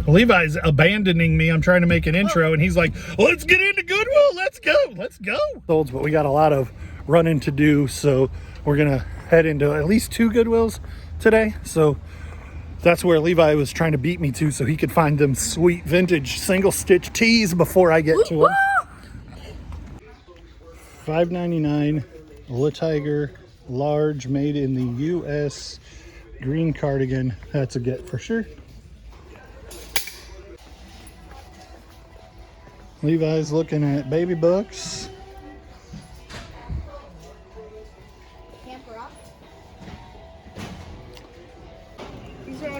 Levi's abandoning me. I'm trying to make an intro, and he's like, let's get into Goodwill. Let's go. Let's go. But we got a lot of running to do, so we're going to head into at least 2 Goodwills today. So that's where Levi was trying to beat me to so he could find them sweet vintage single stitch tees before I get to them. $5.99 Le Tiger large made in the US green cardigan. That's a get for sure. Levi's looking at baby books.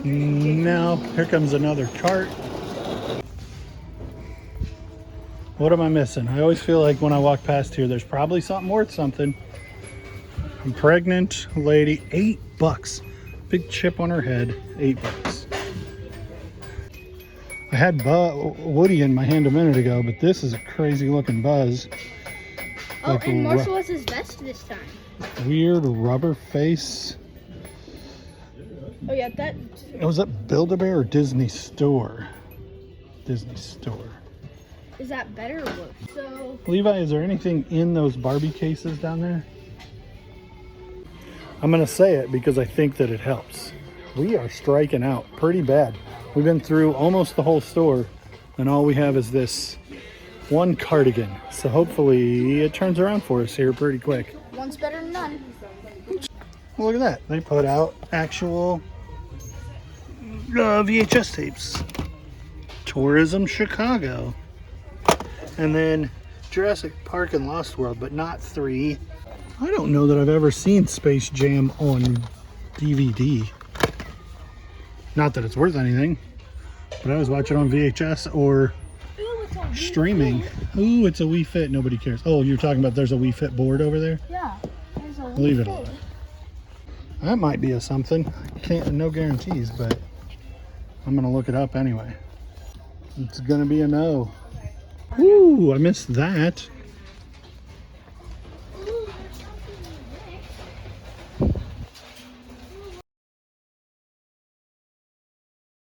Now, here comes another cart. What am I missing? I always feel like when I walk past here, there's probably something worth something. A pregnant lady, $8. Big chip on her head, $8. I had Woody in my hand a minute ago, but this is a crazy looking Buzz. Oh, like and Marshall was his best this time. Weird rubber face. Oh yeah, that. Was that Build-A-Bear or Disney Store? Disney Store. Is that better or worse? So. Levi, is there anything in those Barbie cases down there? I'm gonna say it because I think that it helps. We are striking out pretty bad. We've been through almost the whole store, and all we have is this one cardigan. So hopefully it turns around for us here pretty quick. One's better than none. Well, look at that. They put out actual VHS tapes. Tourism Chicago. And then Jurassic Park and Lost World, but not 3. I don't know that I've ever seen Space Jam on DVD. Not that it's worth anything, but I was watching on VHS or streaming. Ooh, it's a Wii Fit. Nobody cares. Oh, you're talking about there's a Wii Fit board over there? Yeah, there's a Wii Leave it Fit. alone. That might be a something. Can't, no guarantees, but I'm gonna look it up anyway. It's gonna be a no. Ooh, I missed that.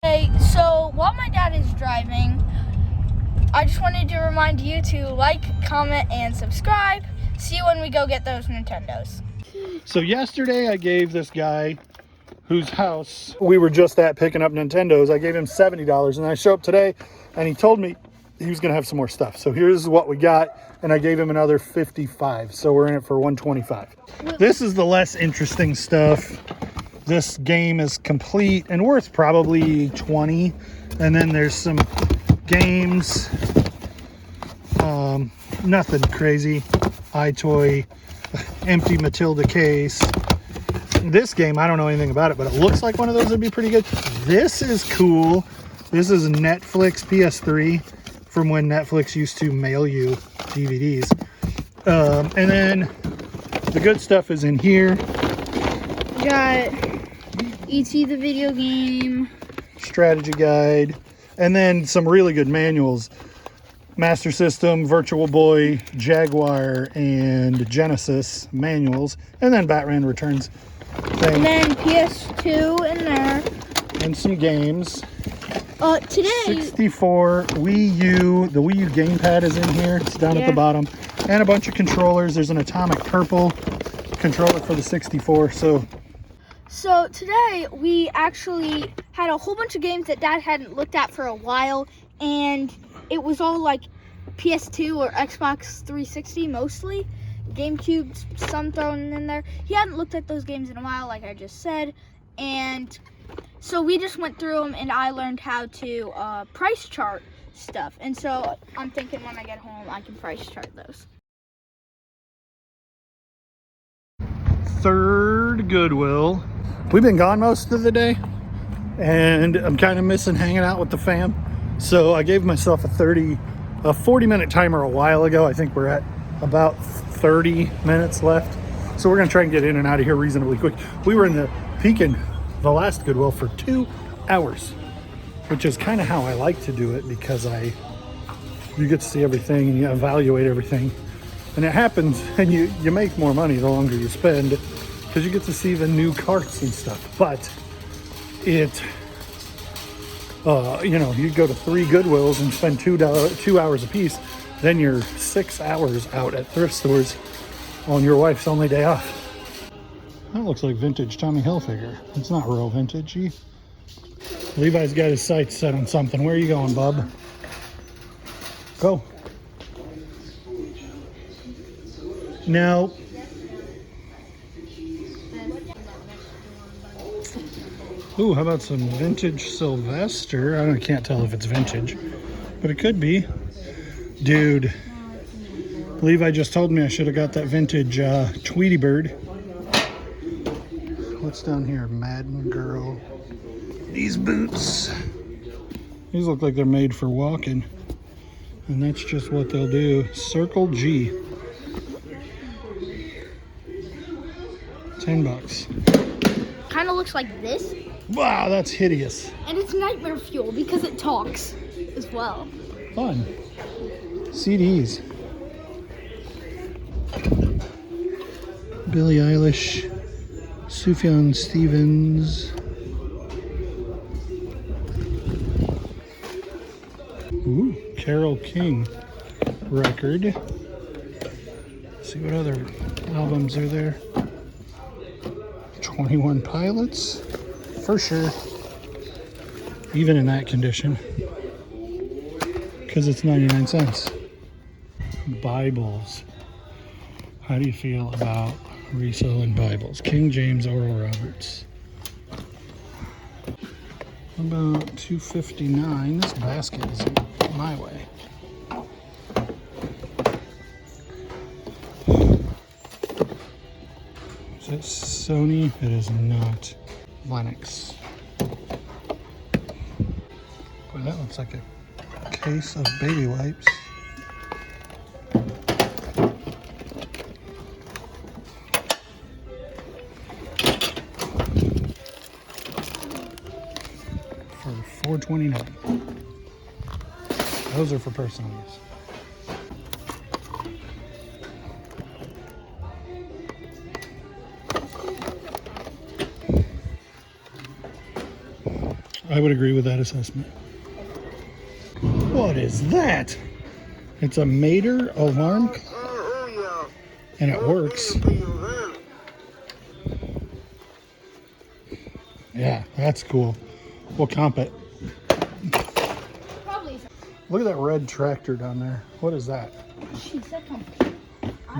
Okay, so while my dad is driving, I just wanted to remind you to like, comment, and subscribe. See you when we go get those Nintendos. So yesterday I gave this guy whose house we were just at picking up Nintendos, I gave him $70, and I show up today and he told me he was gonna have some more stuff. So here's what we got, and I gave him another 55. So we're in it for 125. This is the less interesting stuff. This game is complete and worth probably 20. And then there's some games, nothing crazy. iToy, empty Matilda case. This game, I don't know anything about it, but it looks like one of those would be pretty good. This is cool. This is Netflix PS3 from when Netflix used to mail you DVDs. And then the good stuff is in here. We got E.T. the video game, strategy guide, and then some really good manuals. Master System, Virtual Boy, Jaguar, and Genesis manuals, and then Batman Returns thing. And then PS2 in there. And some games. Today 64 Wii U. The Wii U gamepad is in here. It's down at the bottom. And a bunch of controllers. There's an Atomic Purple controller for the 64. So today we actually had a whole bunch of games that Dad hadn't looked at for a while, and it was all like PS2 or Xbox 360 mostly. GameCube, some thrown in there. He hadn't looked at those games in a while, like I just said, and so we just went through them, and I learned how to price chart stuff. And so I'm thinking when I get home, I can price chart those. Third Goodwill. We've been gone most of the day, and I'm kind of missing hanging out with the fam. So I gave myself a 40-minute timer a while ago. I think we're at about 30 minutes left. So we're gonna try and get in and out of here reasonably quick. We were in the Pekin, the last Goodwill, for 2 hours, which is kind of how I like to do it, because you get to see everything and you evaluate everything. And it happens, and you make more money the longer you spend, because you get to see the new carts and stuff. But it you know, you go to 3 Goodwills and spend 2 hours a piece, then you're 6 hours out at thrift stores on your wife's only day off. That looks like vintage Tommy Hilfiger. It's not real vintage-y. Levi's got his sights set on something. Where are you going, bub? Go. Now, ooh, how about some vintage Sylvester? I can't tell if it's vintage, but it could be. Dude, Levi just told me I should have got that vintage Tweety Bird. What's down here? Madden Girl. These boots. These look like they're made for walking. And that's just what they'll do. Circle G. $10. Kind of looks like this. Wow, that's hideous. And it's nightmare fuel because it talks as well. Fun. CDs. Billie Eilish. Sufjan Stevens. Ooh, Carole King record. Let's see what other albums are there. 21 Pilots, for sure. Even in that condition, because it's 99 cents. Bibles. How do you feel about reselling Bibles? King James, Oral Roberts. About $2.59. This basket is my way. Is it Sony? It is not. Lennox. Boy, that looks like a case of baby wipes. For $4.29. Those are for personal use. I would agree with that assessment. What is that? It's a Mater alarm clock, and it works. Yeah, that's cool. We'll comp it. Probably. Look at that red tractor down there. What is that? Jeez, that comes.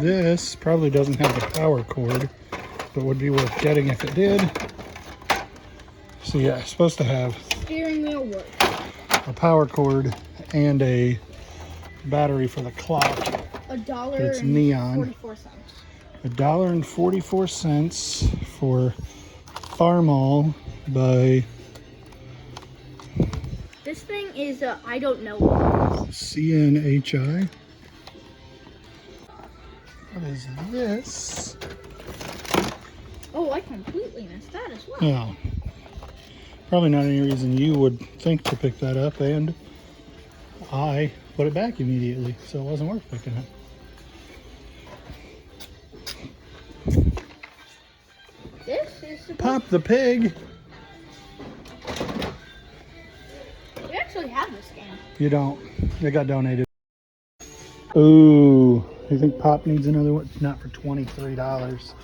This probably doesn't have the power cord, but would be worth getting if it did. So yeah, it's supposed to have Steering wheel work. a power cord and a battery for the clock. $1 It's and neon. 44 cents. $1.44 for Farmall by This thing is I don't know. CNHI. What is this? Oh, I completely missed that as well. Oh, probably not any reason you would think to pick that up, and I put it back immediately, so it wasn't worth picking up. This is supposed Pop the Pig. We actually have this game. You don't. It got donated. Ooh, you think Pop needs another one? Not for $23.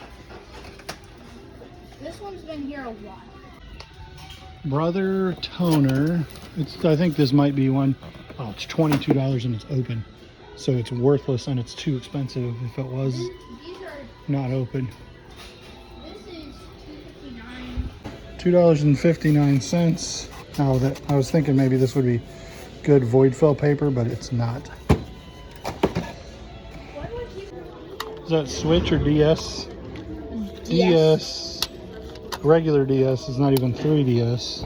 This one's been here a while. Brother Toner. I think this might be one. Oh, it's $22 and it's open. So it's worthless and it's too expensive if it was These are. not open. This is $2.59. $2.59. Oh, I was thinking maybe this would be good void fill paper, but it's not. Why do I keep? Is that Switch or DS? DS. Regular DS is not even 3DS.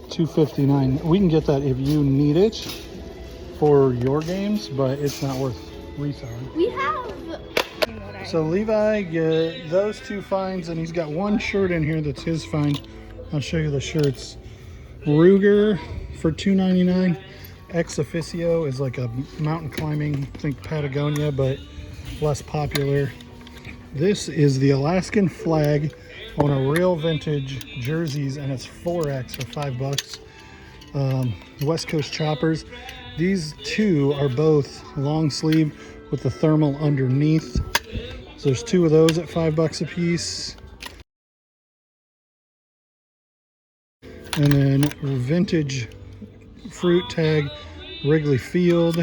$2.59. We can get that if you need it for your games, but it's not worth reselling. We have. So Levi get those 2 finds, and he's got 1 shirt in here that's his find. I'll show you the shirts. Ruger for $2.99. Ex Officio is like a mountain climbing, I think Patagonia, but less popular. This is the Alaskan flag on a real vintage jerseys, and it's 4X for $5. West Coast choppers. These two are both long sleeve with the thermal underneath. So there's two of those at $5 a piece. And then vintage fruit tag, Wrigley Field,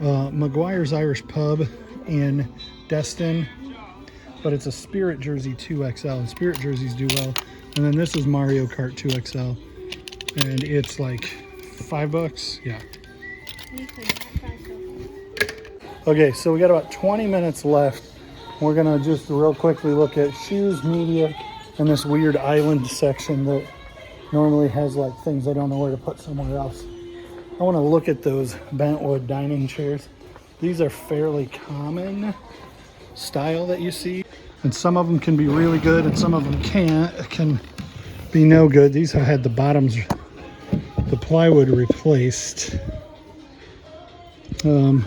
McGuire's Irish Pub in Destin, but it's a Spirit jersey 2XL, and Spirit jerseys do well. And then this is Mario Kart 2XL, and it's like $5. Yeah. Okay, so we got about 20 minutes left. We're gonna just real quickly look at shoes, media, and this weird island section that normally has like things I don't know where to put somewhere else. I want to look at those bentwood dining chairs. These are fairly common style that you see, and some of them can be really good and some of them can be no good. These have had the bottoms, the plywood replaced, and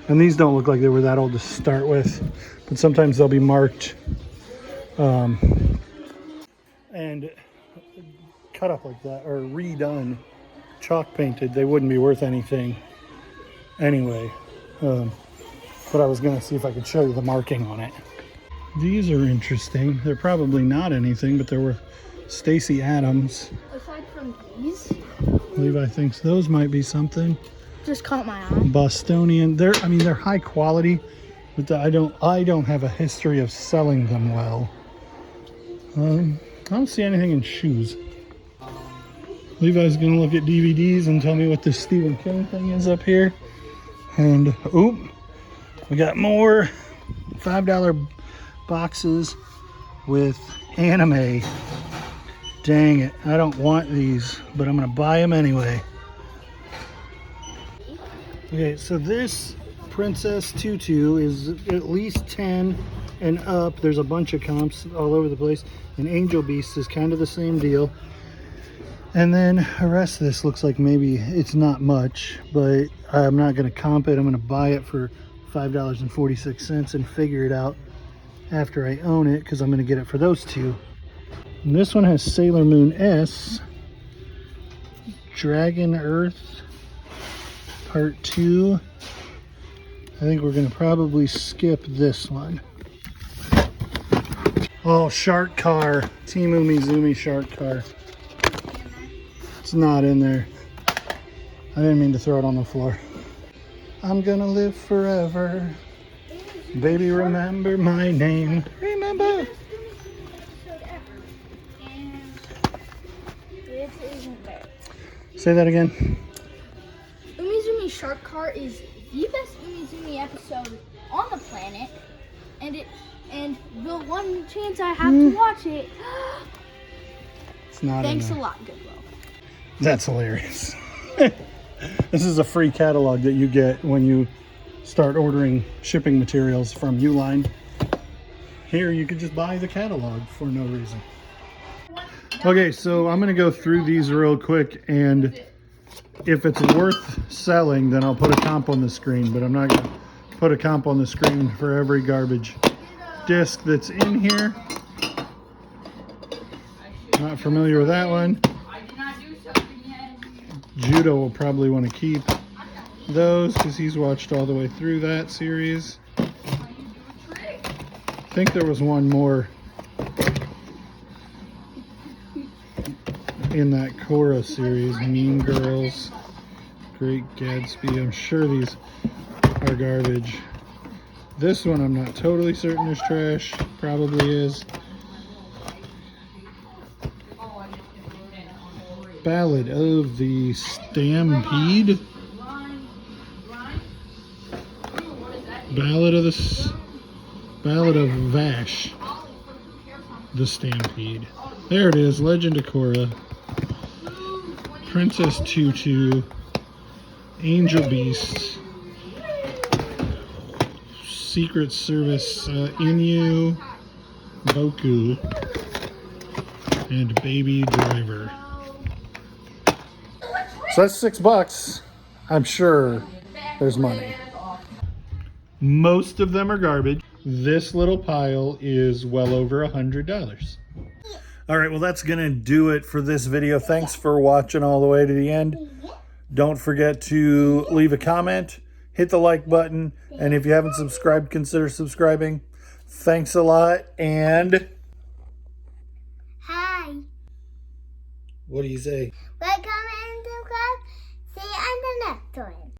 these don't look like they were that old to start with, but sometimes they'll be marked and cut up like that, or redone, chalk painted. They wouldn't be worth anything anyway, but I was gonna see if I could show you the marking on it. These are interesting. They're probably not anything, but they were Stacy Adams. Aside from these, Levi thinks those might be something. just caught my eye. Bostonian. They're high quality, but I don't have a history of selling them well. I don't see anything in shoes. Levi's gonna look at DVDs and tell me what this Stephen King thing is up here. And we got more $5 boxes with anime. Dang it, I don't want these, but I'm gonna buy them anyway. Okay, so this Princess Tutu is at least 10 and up. There's a bunch of comps all over the place. And Angel Beast is kind of the same deal. And then the rest of this looks like maybe it's not much, but I'm not going to comp it. I'm going to buy it for $5.46 and figure it out after I own it, because I'm going to get it for those two. And this one has Sailor Moon S, Dragon Earth Part 2. I think we're going to probably skip this one. Oh, Shark Car. Team Umizoomi Shark Car. It's not in there. I didn't mean to throw it on the floor. I'm gonna live forever. Baby, remember my name. Remember. Say that again. Umizoomi Shark Car is the best Umizoomi episode on the planet, and the one chance I have to watch it. It's not. Thanks a lot, Goodwill. That's hilarious. This is a free catalog that you get when you start ordering shipping materials from Uline. Here you could just buy the catalog for no reason. Okay, so I'm gonna go through these real quick, and if it's worth selling, then I'll put a comp on the screen, but I'm not gonna put a comp on the screen for every garbage disc that's in here. Not familiar with that one. Judo will probably want to keep those because he's watched all the way through that series. I think there was one more in that Korra series, Mean Girls, Great Gatsby. I'm sure these are garbage. This one I'm not totally certain is trash. Probably is. Ballad of the Stampede. Ballad of Vash. The Stampede. There it is. Legend of Korra. Princess Tutu. Angel Beast. Secret Service Inu. Boku. And Baby Driver. So that's $6. I'm sure there's money. Most of them are garbage. This little pile is well over $100. All right, well, that's going to do it for this video. Thanks for watching all the way to the end. Don't forget to leave a comment, hit the like button, and if you haven't subscribed, consider subscribing. Thanks a lot, and... Hi. What do you say? Like, comment, and subscribe. See you on the next one.